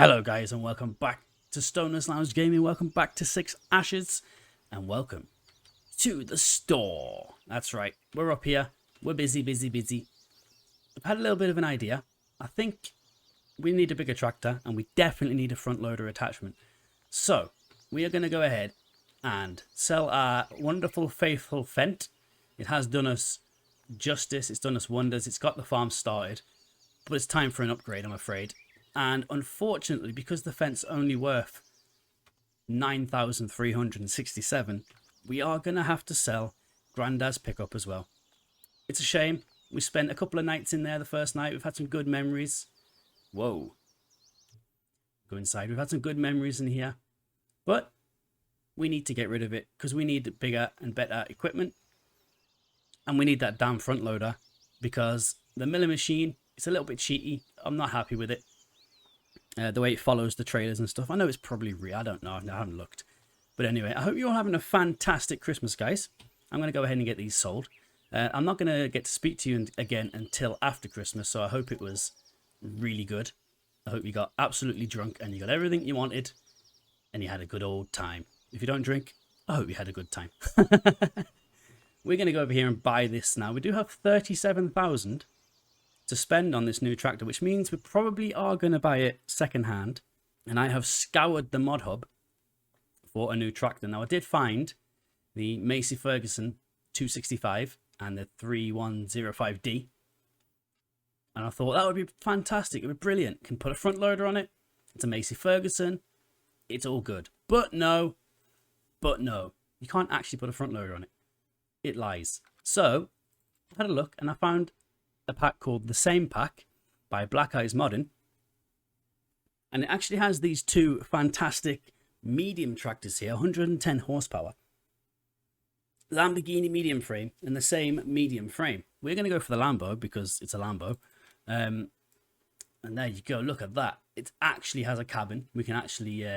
Hello guys and welcome back to Stoner's Lounge Gaming, welcome back to Six Ashes, and welcome to the store. That's right, we're up here, we're busy. I've had a little bit of an idea. I think we need a bigger tractor and we definitely need a front loader attachment. So, we are going to go ahead and sell our wonderful faithful Fent. It has done us justice, it's done us wonders, it's got the farm started, but it's time for an upgrade, I'm afraid. And unfortunately, because the Fent's only worth 9,367, we are going to have to sell Grandad's pickup as well. It's a shame. We spent a couple of nights in there the first night. We've had some good memories. Whoa. Go inside. We've had some good memories in here. But we need to get rid of it because we need bigger and better equipment. And we need that damn front loader because the milling machine, it's a little bit cheaty. I'm not happy with it. The way it follows the trailers and stuff. I know it's probably real. I don't know. I haven't looked. But anyway, I hope you're all having a fantastic Christmas, guys. I'm going to go ahead and get these sold. I'm not going to get to speak to you again until after Christmas, so I hope it was really good. I hope you got absolutely drunk and you got everything you wanted and you had a good old time. If you don't drink, I hope you had a good time. We're going to go over here and buy this now. We do have 37,000 to spend on this new tractor, which means we probably are going to buy it second hand. And I have scoured the mod hub for a new tractor. Now I did find the Massey Ferguson 265 and the 3105D, and I thought that would be fantastic. It would be brilliant. Can put a front loader on it. It's a Massey Ferguson. It's all good. But no, you can't actually put a front loader on it. It lies. So I had a look and I found a pack called The Same Pack by Black Eyes Modding, and it actually has these two fantastic medium tractors here, 110 horsepower, Lamborghini medium frame and the same medium frame. We're going to go for the Lambo because it's a Lambo, and there you go. Look at that. It actually has a cabin. We can actually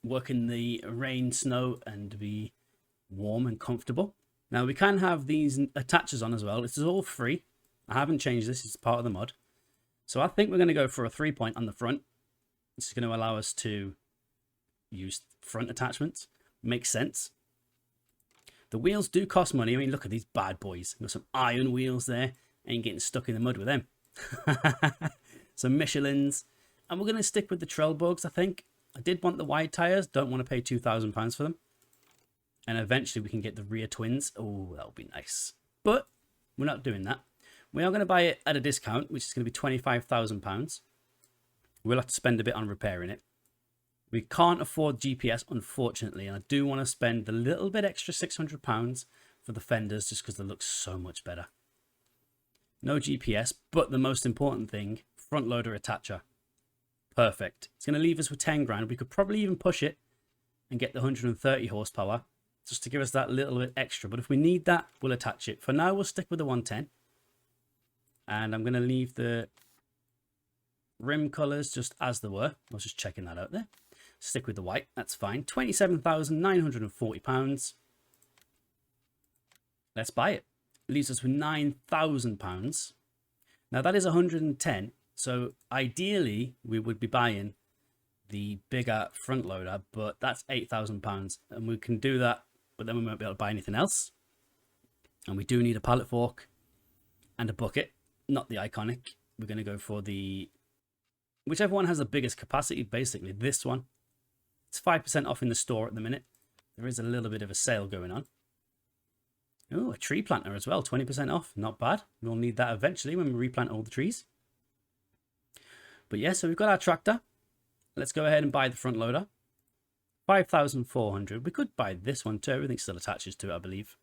work in the rain, snow, and be warm and comfortable. Now we can have these attachers on as well. This is all free. I haven't changed this, it's part of the mod. So I think we're going to go for a 3-point on the front. This is going to allow us to use front attachments. Makes sense. The wheels do cost money. I mean, look at these bad boys. We've got some iron wheels there. Ain't getting stuck in the mud with them. Some Michelins. And we're going to stick with the Trailbugs, I think. I did want the wide tyres. Don't want to pay £2,000 for them. And eventually we can get the rear twins. Oh, that would be nice. But we're not doing that. We are going to buy it at a discount, which is going to be £25,000. We'll have to spend a bit on repairing it. We can't afford GPS, unfortunately, and I do want to spend a little bit extra £600 for the fenders just because they look so much better. No GPS, but the most important thing, front loader attacher. Perfect. It's going to leave us with 10 grand. We could probably even push it and get the 130 horsepower just to give us that little bit extra. But if we need that, we'll attach it. For now, we'll stick with the 110. And I'm going to leave the rim colours just as they were. I was just checking that out there. Stick with the white. That's fine. £27,940. Let's buy it. Leaves us with £9,000. Now that is 110. So ideally we would be buying the bigger front loader, but that's £8,000. And we can do that, but then we won't be able to buy anything else. And we do need a pallet fork and a bucket. Not the Iconic. We're going to go for the... whichever one has the biggest capacity, basically. This one. It's 5% off in the store at the minute. There is a little bit of a sale going on. Oh, a tree planter as well. 20% off. Not bad. We'll need that eventually when we replant all the trees. But yeah, so we've got our tractor. Let's go ahead and buy the front loader. 5,400. We could buy this one too. Everything still attaches to it, I believe.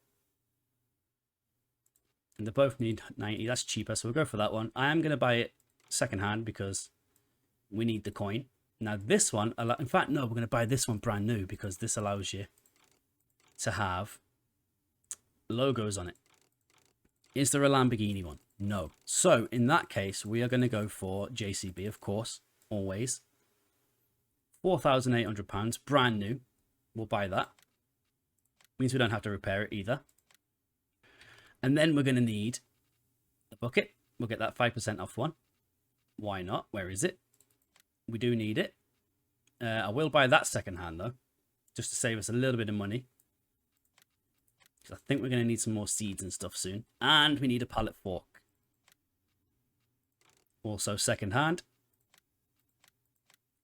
And they both need 90. That's cheaper, so we'll go for that one. I am going to buy it second hand because we need the coin. Now this one, in fact, no, we're going to buy this one brand new because this allows you to have logos on it. Is there a Lamborghini one? No. So in that case, we are going to go for JCB, of course, always. £4,800, brand new. We'll buy that. Means we don't have to repair it either. And then we're going to need a bucket. We'll get that 5% off one. Why not? Where is it? We do need it. I will buy that second hand though, just to save us a little bit of money. Because I think we're going to need some more seeds and stuff soon. And we need a pallet fork. Also second hand.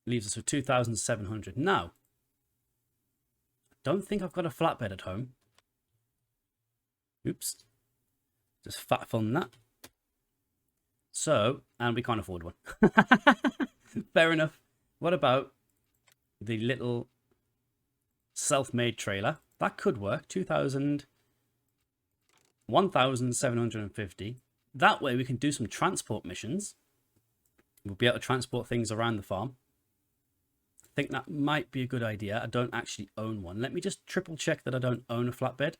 Leaves us with 2,700. Now, I don't think I've got a flatbed at home. Oops. Just fat fun that. So, and we can't afford one. Fair enough. What about the little self-made trailer? That could work. 1,750. That way we can do some transport missions. We'll be able to transport things around the farm. I think that might be a good idea. I don't actually own one. Let me just triple check that I don't own a flatbed.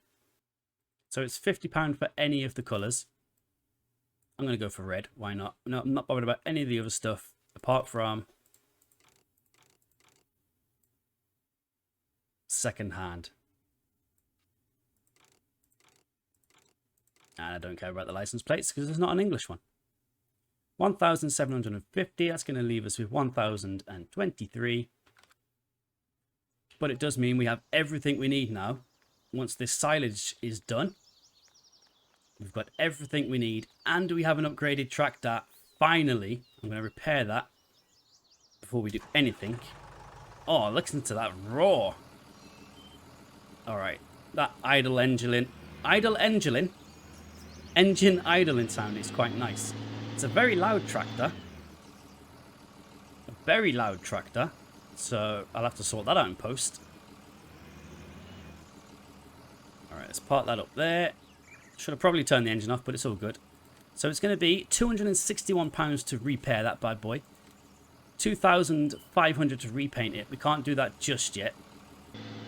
So it's £50 for any of the colours. I'm going to go for red. Why not? No, I'm not bothered about any of the other stuff apart from second hand. And I don't care about the license plates because there's not an English one. 1,750. That's going to leave us with 1,023. But it does mean we have everything we need now. Once this silage is done, we've got everything we need. And we have an upgraded tractor. Finally, I'm going to repair that before we do anything. Oh, listen to that roar. Alright, that engine idling sound is quite nice. It's a very loud tractor. A very loud tractor. So I'll have to sort that out in post. Alright, let's park that up there. Should have probably turned the engine off, but it's all good. So it's going to be £261 to repair that bad boy. 2,500 to repaint it. We can't do that just yet.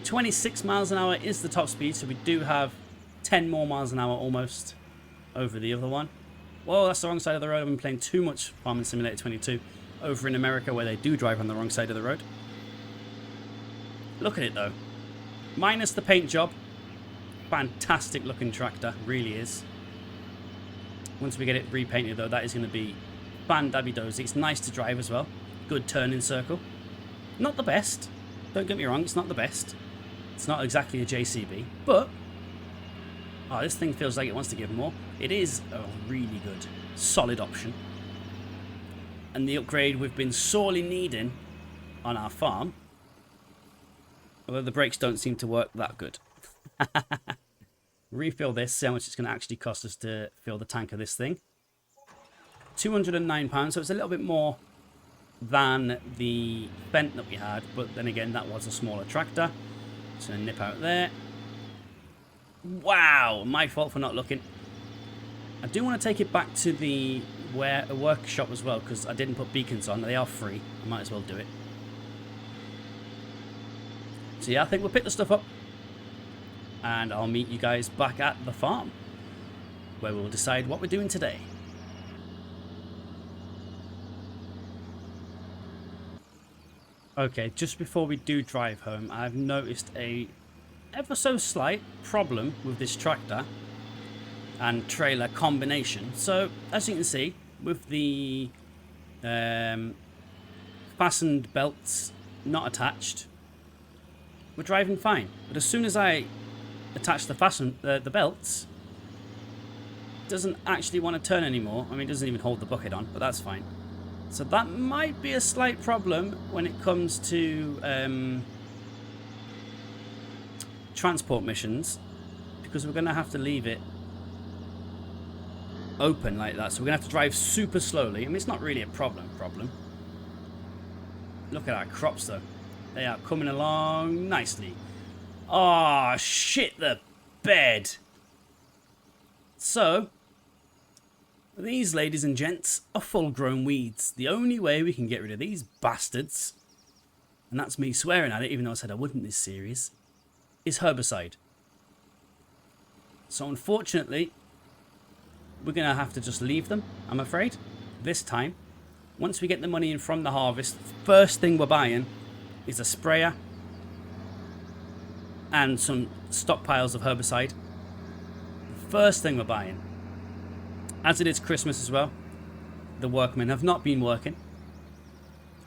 26 miles an hour is the top speed, so we do have 10 more miles an hour almost over the other one. Whoa, that's the wrong side of the road. I've been playing too much Farming Simulator 22 over in America where they do drive on the wrong side of the road. Look at it though. Minus the paint job. Fantastic looking tractor, really is. Once we get it repainted though, that is going to be fan-dabby-dozy. It's nice to drive as well. Good turning circle. Not the best. Don't get me wrong, it's not the best. It's not exactly a JCB, but oh, this thing feels like it wants to give more. It is a really good, solid option. And the upgrade we've been sorely needing on our farm. Although the brakes don't seem to work that good. Refill this, see how much it's going to actually cost us to fill the tank of this thing. £209, so it's a little bit more than the Fendt that we had. But then again, that was a smaller tractor. So nip out there. Wow, my fault for not looking. I do want to take it back to the workshop as well because I didn't put beacons on. They are free. I might as well do it. So yeah, I think we'll pick the stuff up and I'll meet you guys back at the farm where we'll decide what we're doing today. Okay, just before we do drive home, I've noticed a ever so slight problem with this tractor and trailer combination. So as you can see, with the fastened belts not attached, we're driving fine. But as soon as I attach the belts, it doesn't actually want to turn anymore. I mean, it doesn't even hold the bucket on, but that's fine. So that might be a slight problem when it comes to transport missions, because we're going to have to leave it open like that. So we're going to have to drive super slowly. I mean, it's not really a problem. Look at our crops though. They are coming along nicely. Oh, shit the bed. So these, ladies and gents, are full-grown weeds. The only way we can get rid of these bastards, and that's me swearing at it even though I said I wouldn't this series, is herbicide. So unfortunately, we're going to have to just leave them, I'm afraid, this time. Once we get the money in from the harvest, first thing we're buying is a sprayer and some stockpiles of herbicide. First thing we're buying. As it is Christmas as well, the workmen have not been working.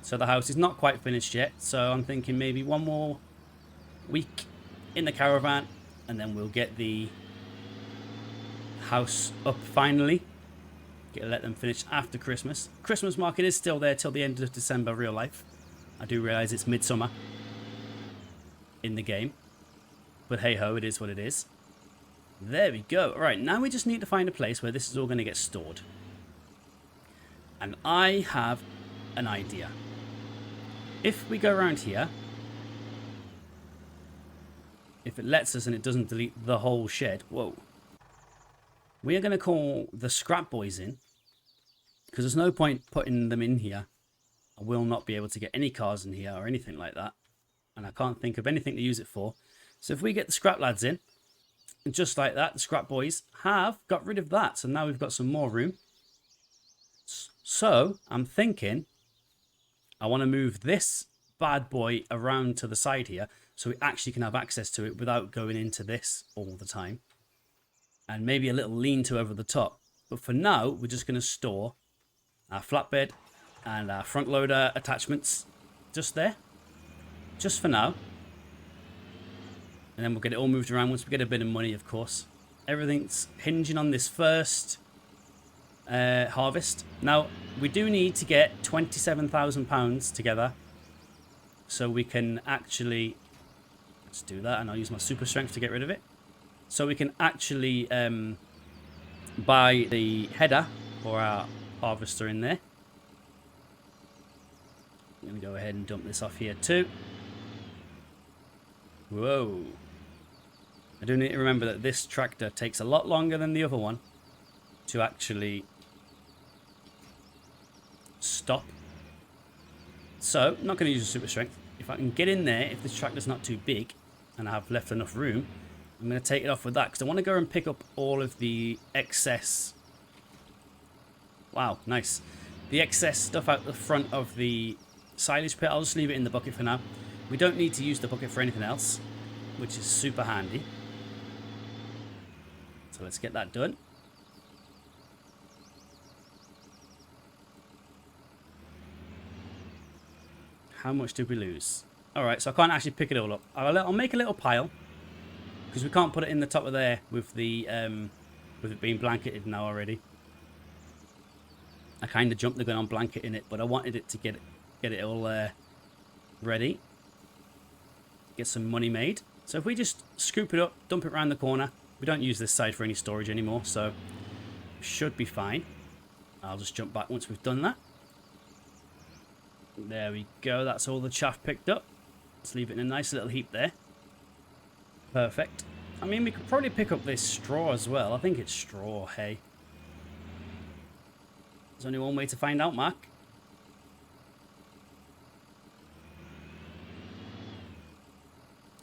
So the house is not quite finished yet. So I'm thinking maybe one more week in the caravan, and then we'll get the house up finally. Let them finish after Christmas. Christmas market is still there till the end of December, real life. I do realise it's midsummer in the game. But hey ho, it is what it is. There we go. Alright, now we just need to find a place where this is all going to get stored. And I have an idea. If we go around here, if it lets us and it doesn't delete the whole shed, whoa. We are going to call the scrap boys in, because there's no point putting them in here. I will not be able to get any cars in here or anything like that. And I can't think of anything to use it for. So if we get the scrap lads in, and just like that, the scrap boys have got rid of that. So now we've got some more room. So I'm thinking I want to move this bad boy around to the side here, so we actually can have access to it without going into this all the time. And maybe a little lean-to over the top. But for now, we're just going to store our flatbed and our front loader attachments just there. Just for now. And then we'll get it all moved around once we get a bit of money, of course. Everything's hinging on this first harvest. Now, we do need to get £27,000 together. So we can actually... Let's do that, and I'll use my super strength to get rid of it. So we can actually buy the header for our harvester in there. I'm going to go ahead and dump this off here too. Whoa. I do need to remember that this tractor takes a lot longer than the other one to actually stop. So, I'm not going to use a super strength. If I can get in there, if this tractor's not too big and I have left enough room, I'm going to take it off with that because I want to go and pick up all of the excess. Wow, nice. The excess stuff out the front of the silage pit. I'll just leave it in the bucket for now. We don't need to use the bucket for anything else, which is super handy. So let's get that done. How much did we lose? Alright, so I can't actually pick it all up. I'll make a little pile, because we can't put it in the top of there with the with it being blanketed now already. I kind of jumped the gun on blanketing it, but I wanted it to get it all ready. Get some money made. So if we just scoop it up, dump it around the corner. We don't use this side for any storage anymore, so should be fine. I'll just jump back once we've done that. There we go. That's all the chaff picked up. Let's leave it in a nice little heap there. Perfect. I mean, we could probably pick up this straw as well. I think it's straw hay. There's only one way to find out, Mark.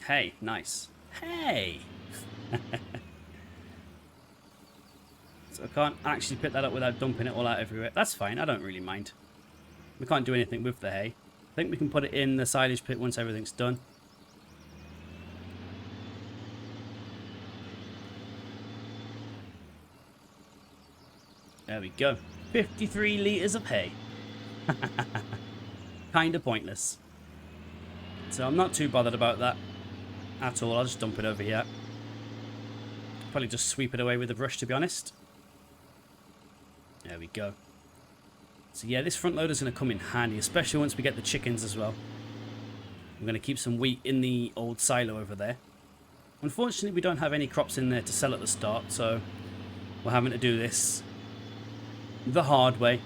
Hey, nice. Hey! So I can't actually pick that up without dumping it all out everywhere. That's fine, I don't really mind. We can't do anything with the hay. I think we can put it in the silage pit once everything's done. There we go. 53 litres of hay. Kinda pointless. So I'm not too bothered about that at all. I'll just dump it over here. Probably just sweep it away with a brush, to be honest. There we go. So yeah, this front loader's going to come in handy, especially once we get the chickens as well. I'm going to keep some wheat in the old silo over there. Unfortunately, we don't have any crops in there to sell at the start, so we're having to do this the hard way.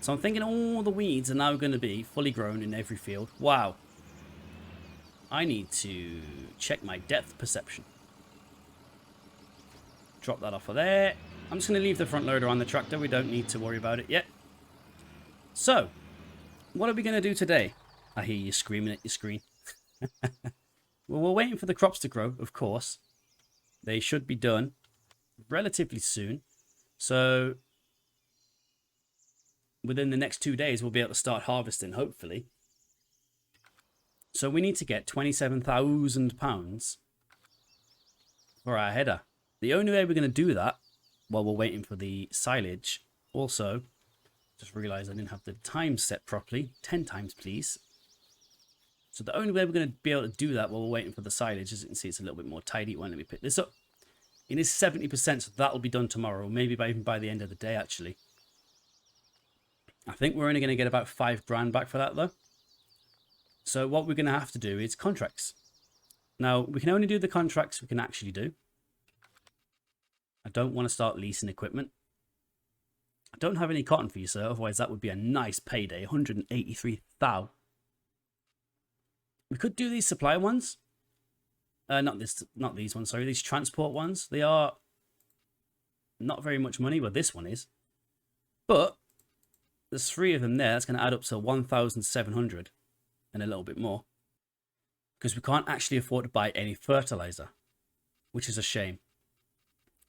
So I'm thinking all the weeds are now going to be fully grown in every field. Wow. I need to check my depth perception. Drop that off of there. I'm just going to leave the front loader on the tractor. We don't need to worry about it yet. So, what are we going to do today? I hear you screaming at your screen. Well, we're waiting for the crops to grow, of course. They should be done relatively soon. So, within the next 2 days, we'll be able to start harvesting, hopefully. So we need to get £27,000 for our header. The only way we're going to do that, while we're waiting for the silage, also, Just realised I didn't have the time set properly. 10 times, please. So the only way we're going to be able to do that while we're waiting for the silage, as you can see, it's a little bit more tidy. Won't let me pick this up. It is 70%, so that'll be done tomorrow. Maybe even by the end of the day, actually. I think we're only going to get about 5 grand back for that, though. So what we're going to have to do is contracts. Now, we can only do the contracts we can actually do. I don't want to start leasing equipment. I don't have any cotton for you, sir. Otherwise, that would be a nice payday. 183,000. We could do these supply ones. Not these ones, sorry. These transport ones. They are not very much money. Well, this one is. But there's 3 of them there. That's going to add up to 1,700 and a little bit more. Because we can't actually afford to buy any fertilizer, which is a shame.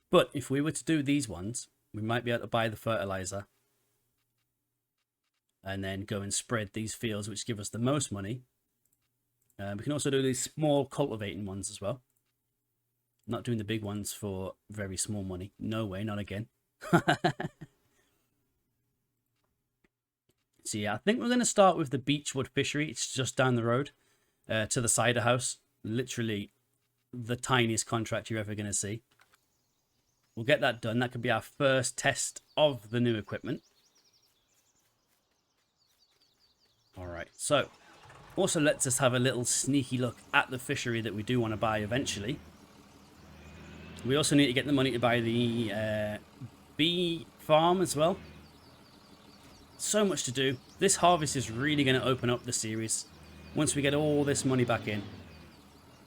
But if we were to do these ones, we might be able to buy the fertilizer and then go and spread these fields, which give us the most money. We can also do these small cultivating ones as well. Not doing the big ones for very small money. No way, not again. So yeah, I think we're going to start with the Beechwood fishery. It's just down the road to the cider house. Literally the tiniest contract you're ever going to see. We'll get that done. That could be our first test of the new equipment. Alright, so also lets us have a little sneaky look at the fishery that we do want to buy eventually. We also need to get the money to buy the bee farm as well. So much to do. This harvest is really going to open up the series. Once we get all this money back in,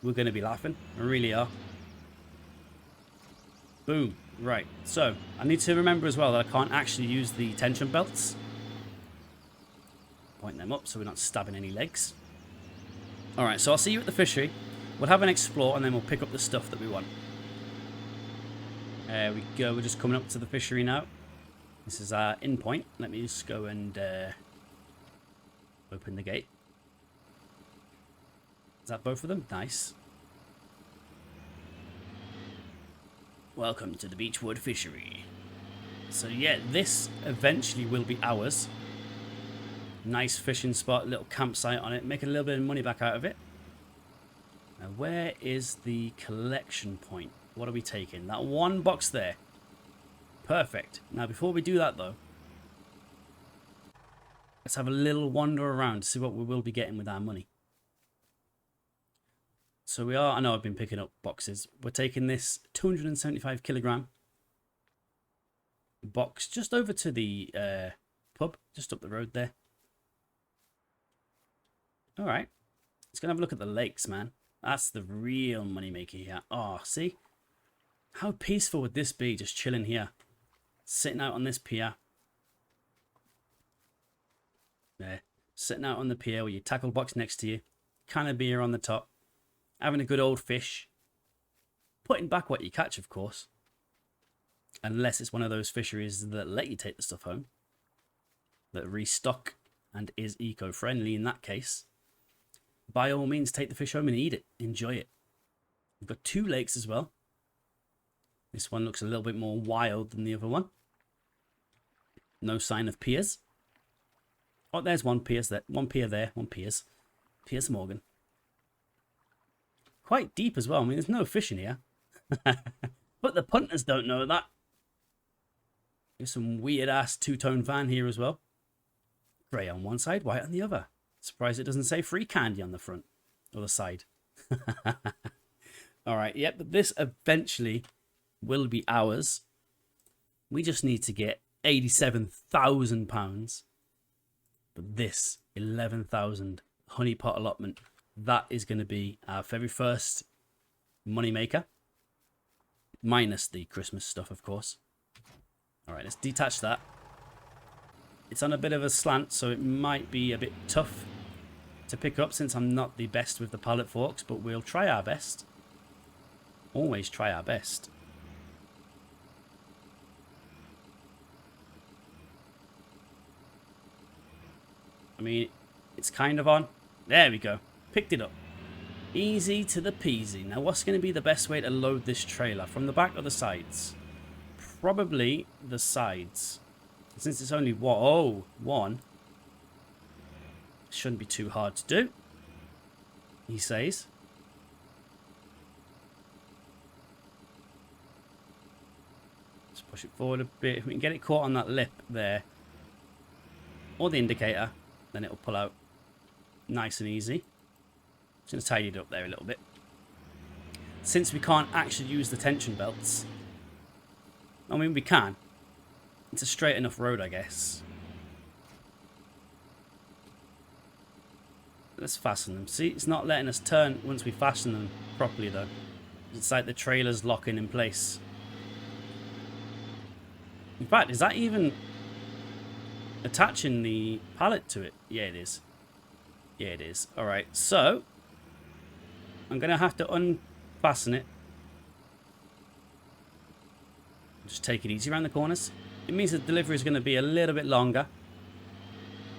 we're going to be laughing. We really are. Boom. Right. So, I need to remember as well that I can't actually use the tension belts. Point them up so we're not stabbing any legs. Alright, so I'll see you at the fishery. We'll have an explore and then we'll pick up the stuff that we want. There we go. We're just coming up to the fishery now. This is our in point. Let me just go and open the gate. Is that both of them? Nice. Welcome to the Beechwood fishery. So yeah, this eventually will be ours. Nice fishing spot, little campsite on it. Make a little bit of money back out of it. Now where is the collection point? What are we taking? That one box there. Perfect. Now before we do that though, let's have a little wander around to see what we will be getting with our money. So we are, I know I've been picking up boxes. We're taking this 275 kilogram box just over to the pub, just up the road there. Alright. Let's go and have a look at the lakes, man. That's the real moneymaker here. Oh, see? How peaceful would this be, just chilling here? Sitting out on this pier. There. Sitting out on the pier with your tackle box next to you. Can of beer on the top. Having a good old fish. Putting back what you catch, of course. Unless it's one of those fisheries that let you take the stuff home. That restock and is eco-friendly in that case. By all means, take the fish home and eat it. Enjoy it. We've got 2 lakes as well. This one looks a little bit more wild than the other one. No sign of piers. Oh, there's one piers there. One pier there. One piers. Piers Morgan. Quite deep as well. I mean, there's no fish in here. But the punters don't know that. There's some weird-ass 2-tone van here as well. Grey on one side, white on the other. Surprised it doesn't say free candy on the front. Or the side. Alright, yep, but this eventually will be ours. We just need to get £87,000. But this 11,000 honeypot allotment, that is going to be our very first moneymaker. Minus the Christmas stuff, of course. Alright, let's detach that. It's on a bit of a slant, so it might be a bit tough to pick up since I'm not the best with the pallet forks, but we'll try our best. Always try our best. I mean, it's kind of on. There we go. Picked it up. Easy to the peasy. Now, what's going to be the best way to load this trailer? From the back or the sides? Probably the sides. Since it's only one, it shouldn't be too hard to do, he says. Let's push it forward a bit. If we can get it caught on that lip there, or the indicator, then it'll pull out nice and easy. Just going to tidy it up there a little bit. Since we can't actually use the tension belts, I mean, we can. It's a straight enough road, I guess. Let's fasten them. See, it's not letting us turn once we fasten them properly, though. It's like the trailer's locking in place. In fact, is that even attaching the pallet to it? Yeah, it is. Yeah, it is. Alright, so I'm going to have to unfasten it. Just take it easy around the corners. It means the delivery is going to be a little bit longer,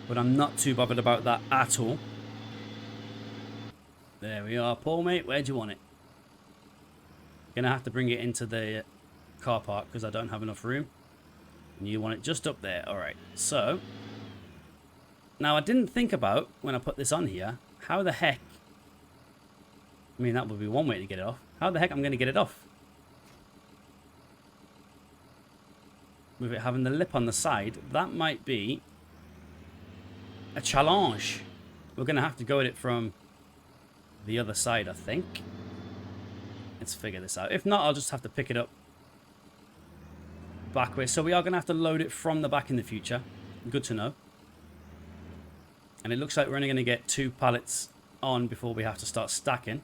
but I'm not too bothered about that at all. There we are, Paul, mate. Where do you want it? Going to have to bring it into the car park because I don't have enough room. And you want it just up there. Alright, so now I didn't think about, when I put this on here, how the heck, I mean, that would be one way to get it off. How the heck I'm going to get it off? With it having the lip on the side, that might be a challenge. We're going to have to go at it from the other side, I think. Let's figure this out. If not, I'll just have to pick it up backwards. So we are going to have to load it from the back in the future. Good to know. And it looks like we're only going to get 2 pallets on before we have to start stacking.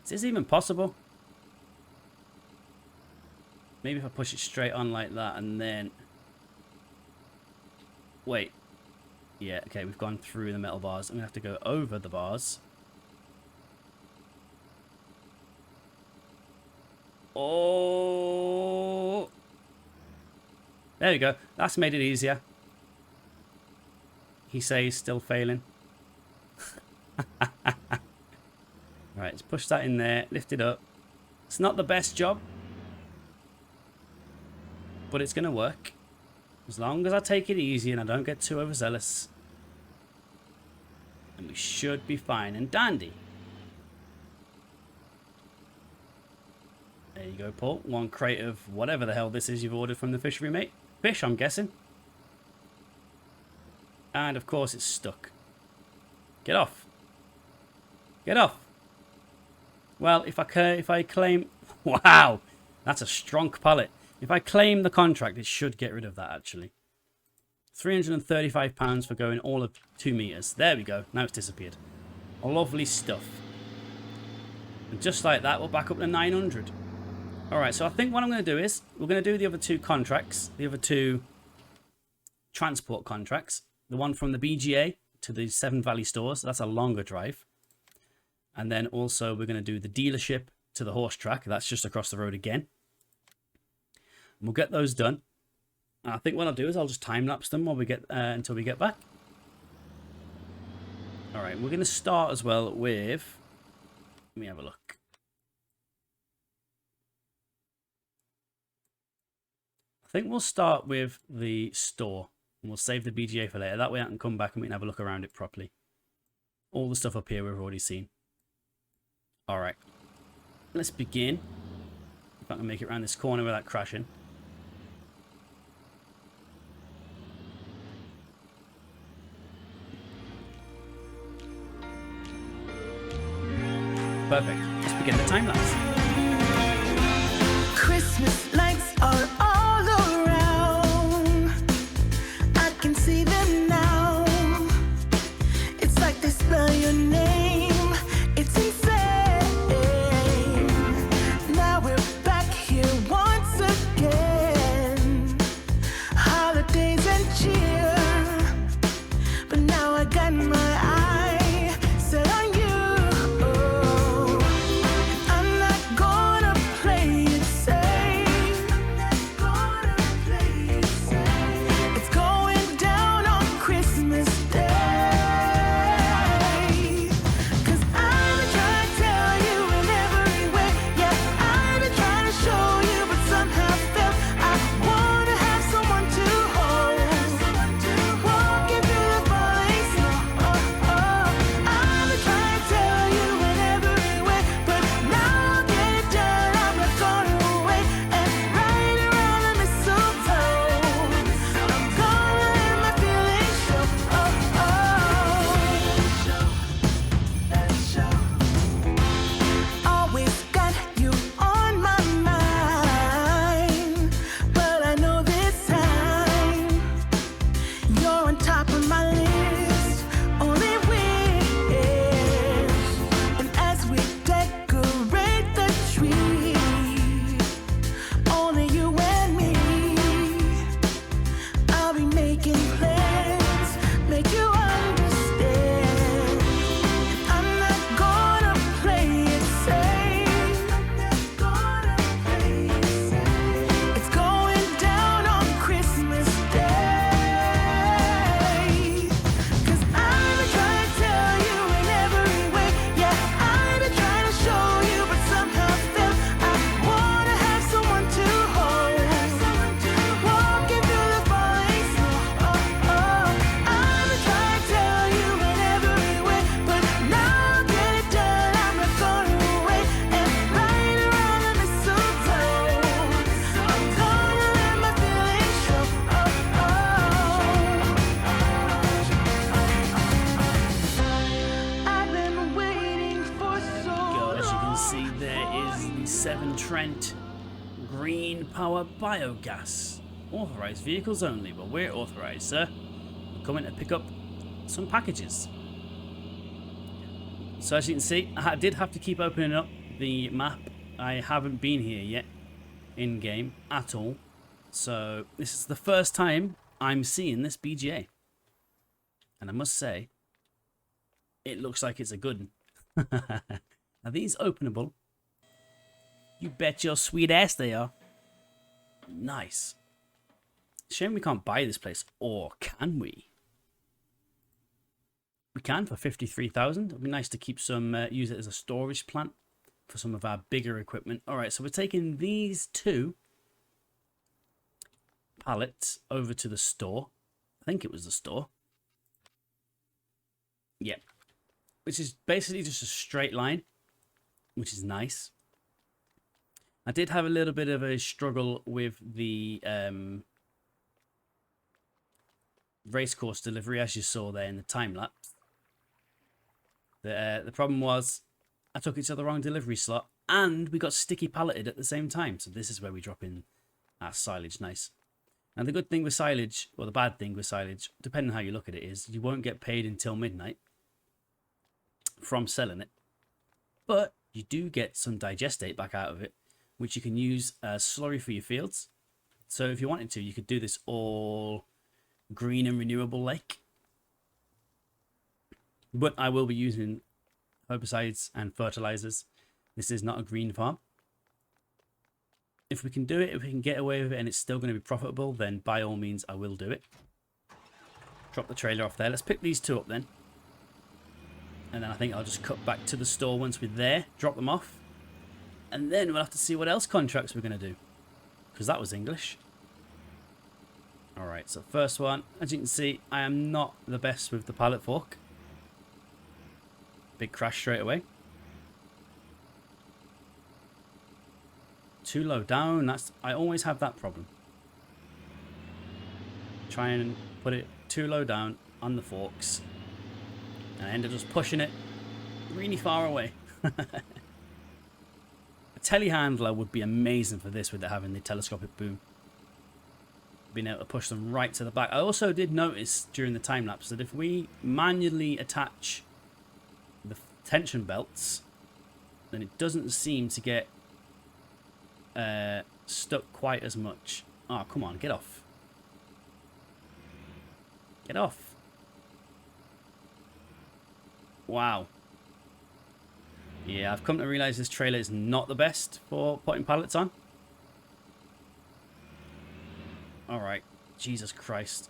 Is this even possible? Maybe if I push it straight on like that and then... Wait. Yeah, okay, we've gone through the metal bars. I'm going to have to go over the bars. Oh! There we go. That's made it easier. He says still failing. Right, let's push that in there. Lift it up. It's not the best job, but it's going to work. As long as I take it easy and I don't get too overzealous. And we should be fine and dandy. There you go, Paul. 1 crate of whatever the hell this is you've ordered from the fishery, mate. Fish, I'm guessing. And of course it's stuck. Get off. Get off. Well, if I claim... Wow! That's a strong pallet. If I claim the contract, it should get rid of that, actually. £335 for going all of 2 meters. There we go. Now it's disappeared. Lovely stuff. And just like that, we're back up to 900. Alright, so I think what I'm going to do is, we're going to do the other 2 contracts. The other 2 transport contracts. The one from the BGA to the Seven Valley stores. That's a longer drive. And then also we're going to do the dealership to the horse track. That's just across the road again. And we'll get those done. And I think what I'll do is I'll just time lapse them while we get until we get back. All right, we're going to start as well with. Let me have a look. I think we'll start with the store. And we'll save the BGA for later. That way I can come back and we can have a look around it properly. All the stuff up here we've already seen. Alright. Let's begin. If I can make it around this corner without crashing. Perfect. Let's begin the time lapse. Christmas lights are all around. I can see them now. It's like they spell your name. It's insane. Now we're back here once again. Holidays and cheer. But now I got my eye set on you. I'm not gonna play it safe. 97 Trent. Green power biogas. Authorised vehicles only. Well, we're authorised, sir. We're coming to pick up some packages. So as you can see, I did have to keep opening up the map. I haven't been here yet in game at all. So this is the first time I'm seeing this BGA. And I must say, it looks like it's a good one. Are these openable? You bet your sweet ass they are. Nice. Shame we can't buy this place. Or can we? We can for 53,000. It'd be nice to keep some, use it as a storage plant for some of our bigger equipment. Alright, so we're taking these 2 pallets over to the store. I think it was the store. Yeah. Which is basically just a straight line, which is nice. I did have a little bit of a struggle with the race course delivery, as you saw there in the time lapse. The problem was I took it to the wrong delivery slot and we got sticky palleted at the same time. So this is where we drop in our silage. Nice. And the good thing with silage, or the bad thing with silage, depending on how you look at it, is you won't get paid until midnight from selling it. But you do get some digestate back out of it, which you can use as slurry for your fields. So if you wanted to, you could do this all green and renewable lake. But I will be using herbicides and fertilizers. This is not a green farm. If we can do it, if we can get away with it and it's still going to be profitable, then by all means I will do it. Drop the trailer off there. Let's pick these 2 up then. And then I think I'll just cut back to the store once we're there, drop them off. And then we'll have to see what else contracts we're going to do. Because that was English. Alright, so first one. As you can see, I am not the best with the pallet fork. Big crash straight away. Too low down. I always have that problem. Try and put it too low down on the forks. And I end up just pushing it really far away. A telehandler would be amazing for this with it having the telescopic boom. Being able to push them right to the back. I also did notice during the time lapse that if we manually attach the tension belts, then it doesn't seem to get stuck quite as much. Oh, come on, get off. Get off. Wow. Yeah, I've come to realize this trailer is not the best for putting pallets on. Alright. Jesus Christ.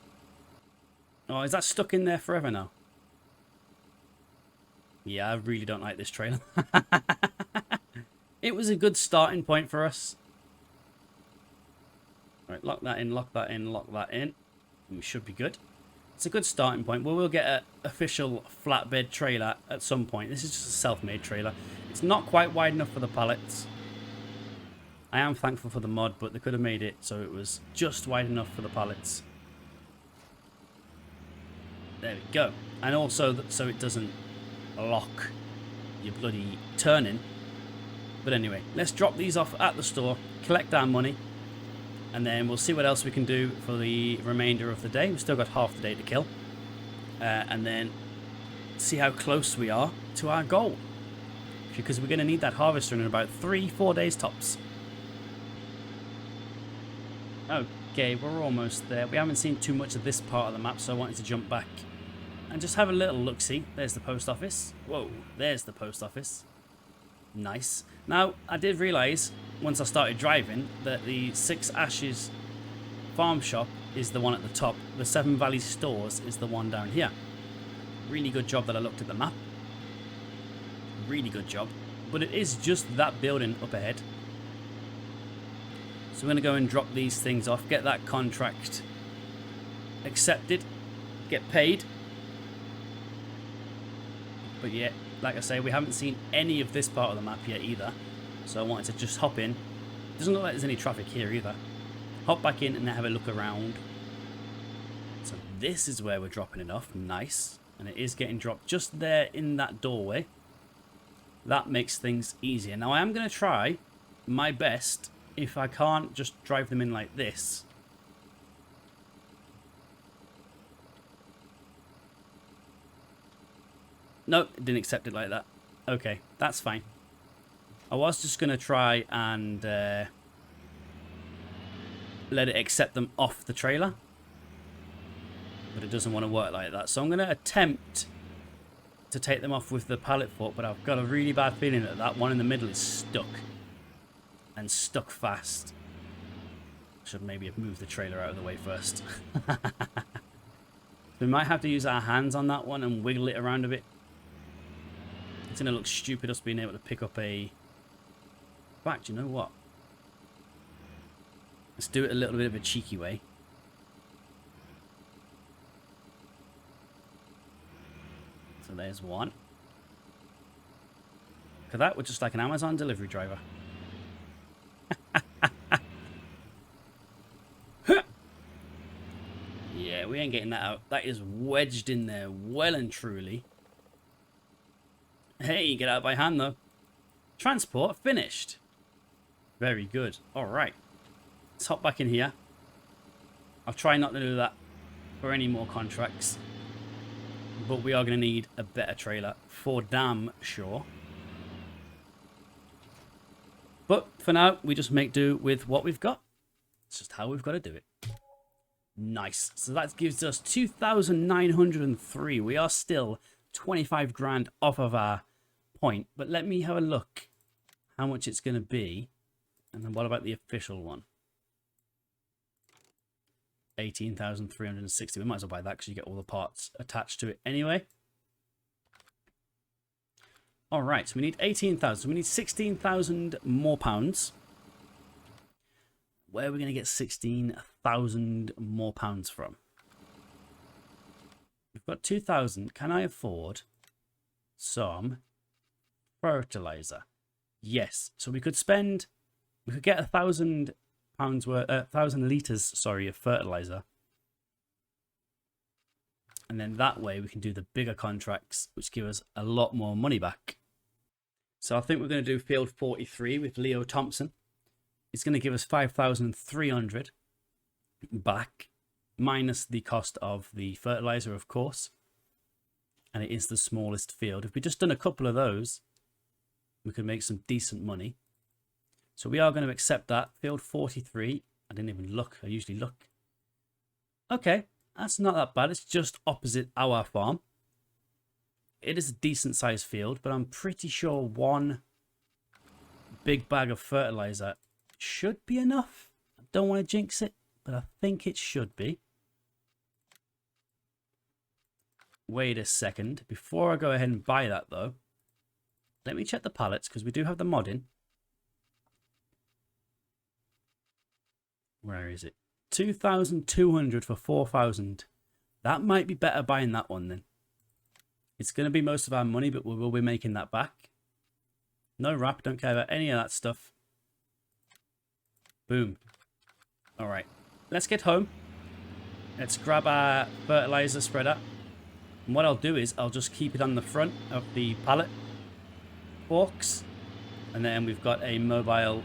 Oh, is that stuck in there forever now? Yeah, I really don't like this trailer. It was a good starting point for us. Alright, lock that in, lock that in, lock that in. We should be good. It's a good starting point. We will get an official flatbed trailer at some point. This is just a self-made trailer. It's not quite wide enough for the pallets. I am thankful for the mod, but they could have made it so it was just wide enough for the pallets. There we go. And also so it doesn't lock your bloody turning. But anyway, let's drop these off at the store, collect our money, and then we'll see what else we can do for the remainder of the day. We've still got half the day to kill. And then see how close we are to our goal. Because we're going to need that harvester in about 3-4 days tops. Okay, we're almost there. We haven't seen too much of this part of the map, so I wanted to jump back and just have a little look-see. There's the post office. Whoa, there's the post office. Nice. Now, I did realise, once I started driving, that the Six Ashes farm shop is the one at the top. The Seven Valleys stores is the one down here. Really good job that I looked at the map. Really good job. But it is just that building up ahead. So we're going to go and drop these things off, get that contract accepted, get paid. But yeah, like I say, we haven't seen any of this part of the map yet either. So I wanted to just hop in. Doesn't look like there's any traffic here either. Hop back in and have a look around. So this is where we're dropping it off. Nice. And it is getting dropped just there in that doorway. That makes things easier. Now I am going to try my best, if I can't just drive them in like this. Nope, it didn't accept it like that. Okay, that's fine. I was just going to try and let it accept them off the trailer. But it doesn't want to work like that. So I'm going to attempt to take them off with the pallet fork, but I've got a really bad feeling that that one in the middle is stuck. And stuck fast. Should maybe have moved the trailer out of the way first. We might have to use our hands on that one and wiggle it around a bit. It's going to look stupid us being able to pick up a... In fact, you know what? Let's do it a little bit of a cheeky way. So there's one. Look at that, we're just like an Amazon delivery driver. Yeah, we ain't getting that out. That is wedged in there well and truly. Hey, get out by hand though. Transport finished. Very good. Alright. Let's hop back in here. I'll try not to do that for any more contracts. But we are going to need a better trailer for damn sure. But for now, we just make do with what we've got. It's just how we've got to do it. Nice. So that gives us 2,903. We are still 25 grand off of our point. But let me have a look how much it's going to be. And then what about the official one? 18,360. We might as well buy that because you get all the parts attached to it anyway. All right, so we need 18,000. So we need 16,000 more pounds. Where are we going to get 16,000 more pounds from? We've got 2,000. Can I afford some fertilizer? Yes. So we could spend, we could get 1,000 pounds worth, 1,000 litres, sorry, of fertilizer. And then that way we can do the bigger contracts, which give us a lot more money back. So I think we're going to do field 43 with Leo Thompson. It's going to give us 5,300 back, minus the cost of the fertilizer, of course. And it is the smallest field. If we just done a couple of those, we could make some decent money. So we are going to accept that. Field 43. I didn't even look. I usually look. Okay, that's not that bad. It's just opposite our farm. It is a decent sized field, but I'm pretty sure one big bag of fertilizer should be enough. I don't want to jinx it, but I think it should be. Wait a second. Before I go ahead and buy that though, let me check the pallets because we do have the mod in. Where is it? 2,200 for 4,000. That might be better buying that one then. It's going to be most of our money, but we will be making that back. No wrap, don't care about any of that stuff. Boom. Alright, let's get home. Let's grab our fertilizer spreader. And what I'll do is I'll just keep it on the front of the pallet forks. And then we've got a mobile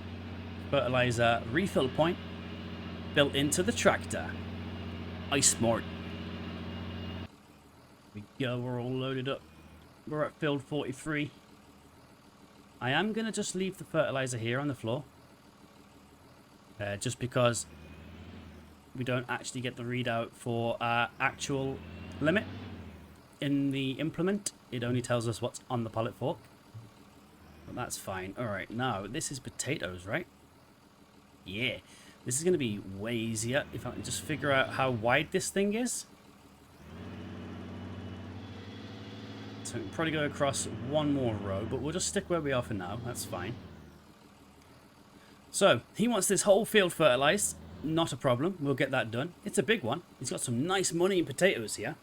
fertilizer refill point built into the tractor. Ice smart. We go, we're all loaded up. We're at field 43. I am going to just leave the fertilizer here on the floor. Just because we don't actually get the readout for our actual limit in the implement. It only tells us what's on the pallet fork. But that's fine. Alright, now this is potatoes, right? Yeah. This is going to be way easier if I can just figure out how wide this thing is. So we can probably go across one more row, but we'll just stick where we are for now. That's fine. So, he wants this whole field fertilized. Not a problem. We'll get that done. It's a big one. He's got some nice money in potatoes here.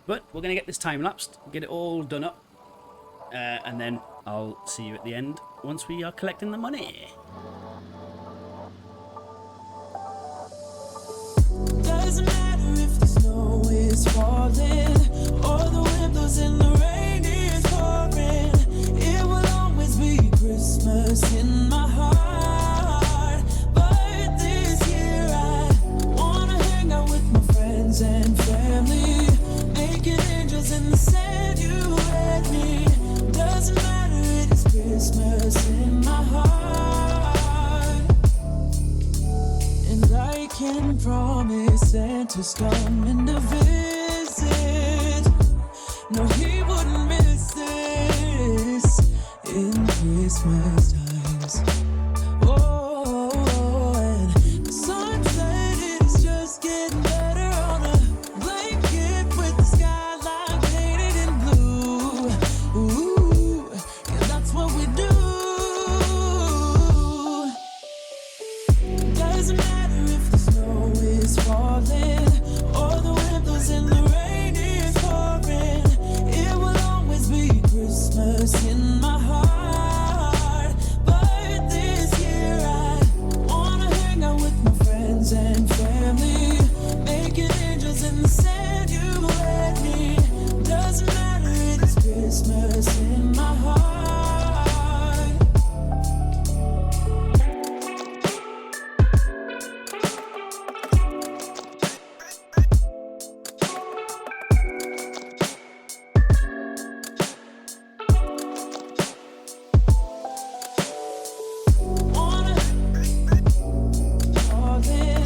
But we're going to get this time-lapsed, get it all done up. And then I'll see you at the end once we are collecting the money. Doesn't matter if the snow is falling or the windows and the rain is pouring. It will always be Christmas in my heart. promised Santa's coming to visit. No, he wouldn't miss this in Christmas times. Oh, and the sun said it's just getting better on a blanket with the skyline painted in blue. Ooh, yeah, that's what we do. Doesn't matter if the snow is falling or the wind blows and the rain is pouring. It will always be Christmas in my heart. But this year I wanna hang out with my friends and family, making angels in the sand you let me. Doesn't matter, it's Christmas in my heart. Wanna fall in,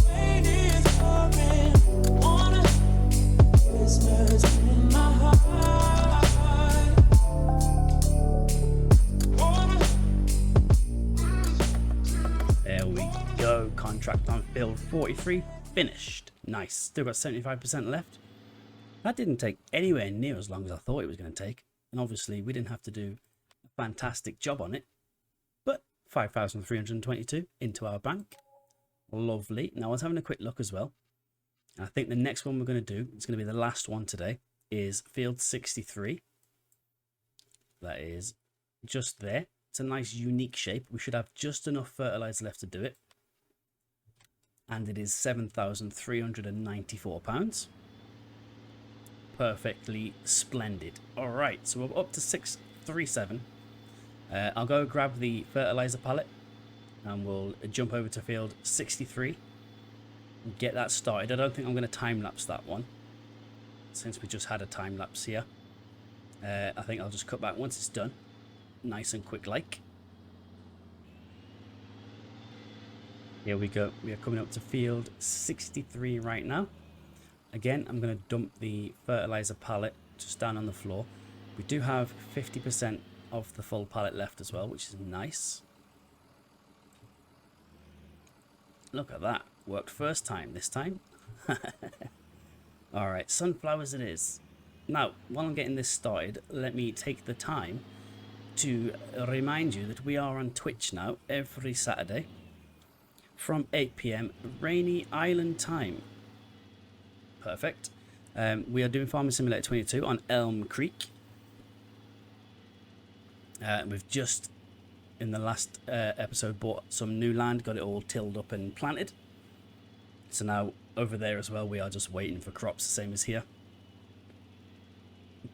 rain is pouring. Wanna Christmas in my heart. Wanna There we go. Contract on field 43 finished. Nice. Still got 75% left. That didn't take anywhere near as long as I thought it was going to take. And obviously we didn't have to do a fantastic job on it. But 5,322 into our bank. Lovely. Now I was having a quick look as well. And I think the next one we're going to do, it's going to be the last one today, is field 63. That is just there. It's a nice unique shape. We should have just enough fertilizer left to do it. And it is £7,394. Perfectly splendid. All right, so we're up to 637. I'll go grab the fertilizer pallet and we'll jump over to field 63 and get that started. I don't think I'm going to time lapse that one since we just had a time lapse here. I think I'll just cut back once it's done, nice and quick like. Here we go. We are coming up to field 63 right now. Again, I'm going to dump the fertilizer pallet just down on the floor. We do have 50% of the full pallet left as well, which is nice. Look at that. Worked first time this time. Alright, sunflowers it is. Now, while I'm getting this started, let me take the time to remind you that we are on Twitch now every Saturday from 8 PM Rainy Island time. Perfect. We are doing Farming Simulator 22 on Elm Creek. We've just, in the last episode, bought some new land, got it all tilled up and planted. So now, over there as well, we are just waiting for crops, the same as here.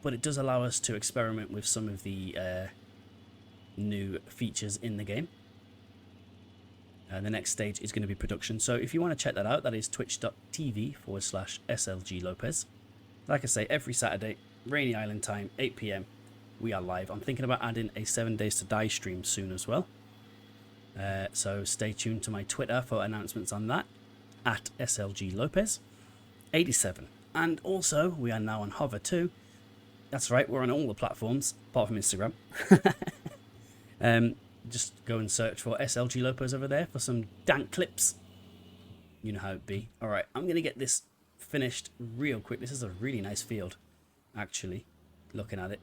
But it does allow us to experiment with some of the new features in the game. The next stage is going to be production. So if you want to check that out, that is twitch.tv/SLG Lopez. Like I say, every Saturday, Rainy Island time, 8 PM, we are live. I'm thinking about adding a 7 Days to Die stream soon as well. So stay tuned to my Twitter for announcements on that, at SLG Lopez 87. And also, we are now on Hover too. That's right, we're on all the platforms, apart from Instagram. Just go and search for SLG Lopez over there for some dank clips. You know how it be. Alright, I'm going to get this finished real quick. This is a really nice field, actually, looking at it.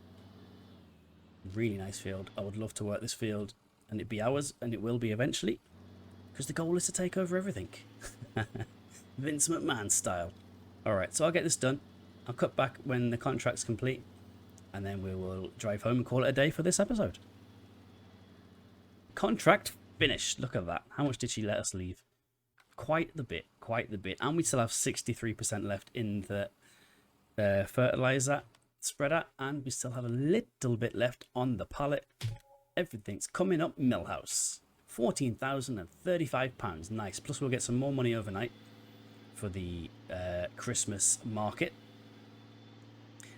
Really nice field. I would love to work this field, and it'd be ours, and it will be eventually, because the goal is to take over everything. Vince McMahon style. Alright, so I'll get this done. I'll cut back when the contract's complete, and then we will drive home and call it a day for this episode. Contract finished. Look at that. How much did she let us leave? Quite the bit. Quite the bit. And we still have 63% left in the fertilizer spreader. And we still have a little bit left on the pallet. Everything's coming up Millhouse. £14,035. Nice. Plus we'll get some more money overnight for the Christmas market.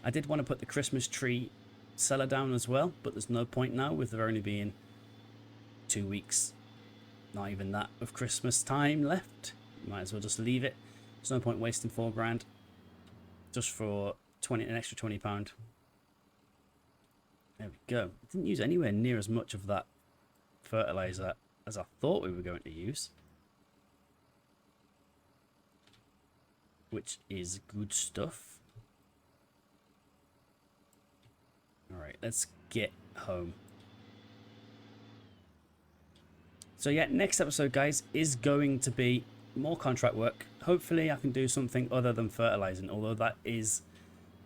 I did want to put the Christmas tree seller down as well, but there's no point now with there only being 2 weeks Not even that of Christmas time left. Might as well just leave it. There's no point wasting £4 just for an extra £20. There we go. Didn't use anywhere near as much of that fertilizer as I thought we were going to use, which is good stuff. Alright, let's get home. So yeah, next episode, guys, is going to be more contract work. Hopefully I can do something other than fertilizing, although that is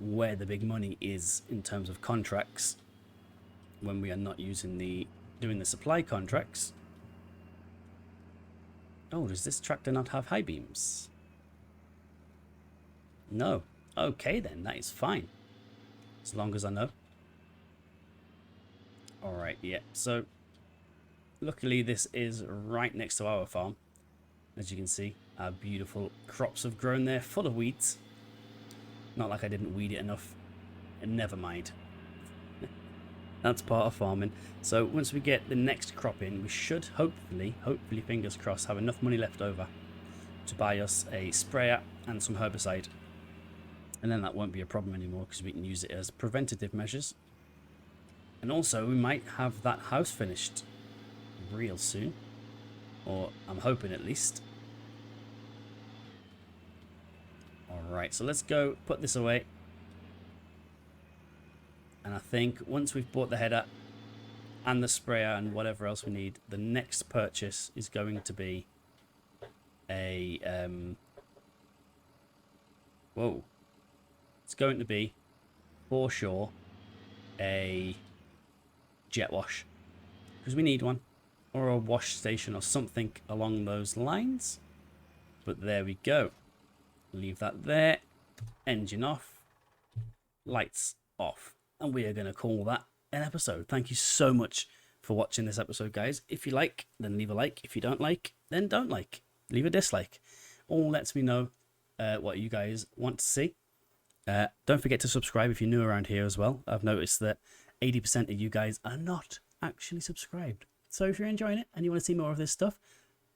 where the big money is in terms of contracts when we are not doing the supply contracts. Oh, does this tractor not have high beams? No. Okay then, that is fine. As long as I know. Alright, yeah. So, luckily this is right next to our farm. As you can see, our beautiful crops have grown there, full of weeds. Not like I didn't weed it enough. And never mind. That's part of farming. So once we get the next crop in, we should hopefully fingers crossed, have enough money left over to buy us a sprayer and some herbicide. And then that won't be a problem anymore because we can use it as preventative measures. And also we might have that house finished real soon. Or I'm hoping at least. Alright, so let's go put this away. And I think once we've bought the header and the sprayer and whatever else we need, the next purchase is going to be a whoa. It's going to be for sure a jet wash, because we need one, or a wash station or something along those lines. But there we go. Leave that there. Engine off. Lights off. And we are going to call that an episode. Thank you so much for watching this episode, guys. If you like, then leave a like. If you don't like, then don't like. Leave a dislike. All lets me know what you guys want to see. Don't forget to subscribe if you're new around here as well. I've noticed that 80% of you guys are not actually subscribed. So if you're enjoying it and you want to see more of this stuff,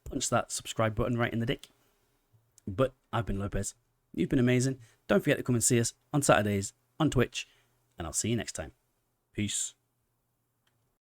punch that subscribe button right in the dick. But I've been Lopez. You've been amazing. Don't forget to come and see us on Saturdays on Twitch. And I'll see you next time. Peace.